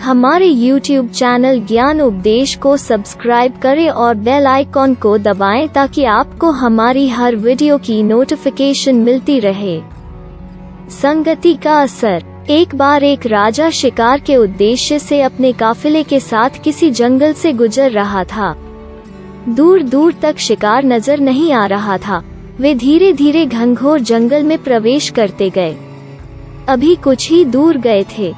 हमारे YouTube channel ज्ञान उपदेश को सब्सक्राइब करें और बेल आइकॉन को दबाएं ताकि आपको हमारी हर वीडियो की नोटिफिकेशन मिलती रहे। संगति का असर। एक बार एक राजा शिकार के उद्देश्य से अपने काफिले के साथ किसी जंगल से गुजर रहा था। दूर दूर तक शिकार नजर नहीं आ रहा था। वे धीरे धीरे घनघोर जंगल में प्रवेश करते गए। अभी कुछ ही दूर गए थे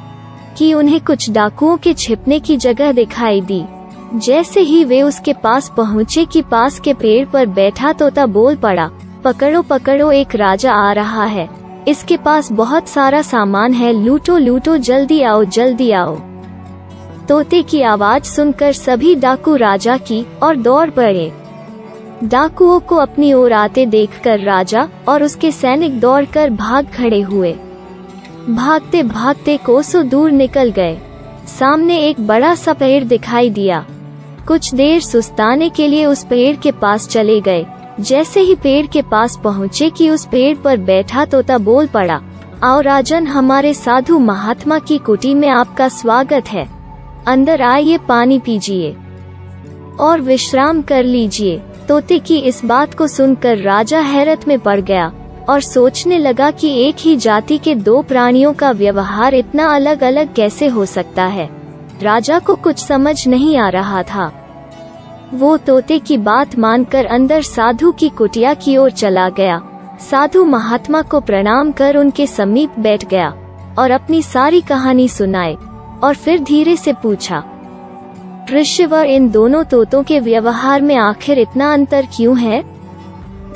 कि उन्हें कुछ डाकुओं के छिपने की जगह दिखाई दी। जैसे ही वे उसके पास पहुँचे कि पास के पेड़ पर बैठा तोता बोल पड़ा, पकड़ो पकड़ो, एक राजा आ रहा है। इसके पास बहुत सारा सामान है, लूटो लूटो, जल्दी आओ जल्दी आओ। तोते की आवाज सुनकर सभी डाकू राजा की और दौड़ पड़े। डाकुओं को अपनी ओर आते देखकर राजा और उसके सैनिक दौड़कर भाग खड़े हुए। भागते भागते कोसों दूर निकल गए। सामने एक बड़ा सा पेड़ दिखाई दिया। कुछ देर सुस्ताने के लिए उस पेड़ के पास चले गए। जैसे ही पेड़ के पास पहुँचे कि उस पेड़ पर बैठा तोता बोल पड़ा, आओ राजन, हमारे साधु महात्मा की कुटी में आपका स्वागत है। अंदर आइए, पानी पीजिए और विश्राम कर लीजिए। तोते की इस बात को सुनकर राजा हैरत में पड़ गया और सोचने लगा कि एक ही जाति के दो प्राणियों का व्यवहार इतना अलग अलग कैसे हो सकता है। राजा को कुछ समझ नहीं आ रहा था। वो तोते की बात मानकर अंदर साधु की कुटिया की ओर चला गया। साधु महात्मा को प्रणाम कर उनके समीप बैठ गया और अपनी सारी कहानी सुनाई और फिर धीरे से पूछा, ऋषिवर, इन दोनों तोतों के व्यवहार में आखिर इतना अंतर क्यों है?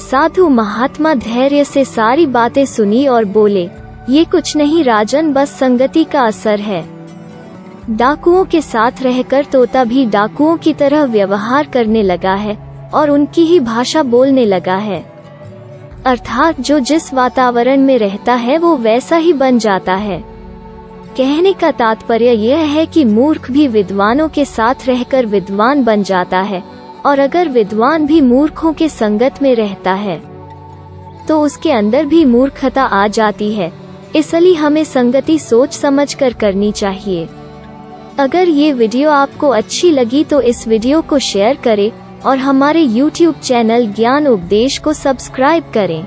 साधु महात्मा धैर्य से सारी बातें सुनी और बोले, ये कुछ नहीं राजन, बस संगति का असर है। डाकुओं के साथ रहकर तोता भी डाकुओं की तरह व्यवहार करने लगा है और उनकी ही भाषा बोलने लगा है। अर्थात जो जिस वातावरण में रहता है वो वैसा ही बन जाता है। कहने का तात्पर्य यह है कि मूर्ख भी विद्वानों के साथ रहकर विद्वान बन जाता है और अगर विद्वान भी मूर्खों के संगत में रहता है तो उसके अंदर भी मूर्खता आ जाती है। इसलिए हमें संगति सोच समझ कर करनी चाहिए। अगर ये वीडियो आपको अच्छी लगी तो इस वीडियो को शेयर करें और हमारे YouTube चैनल ज्ञान उपदेश को सब्सक्राइब करें।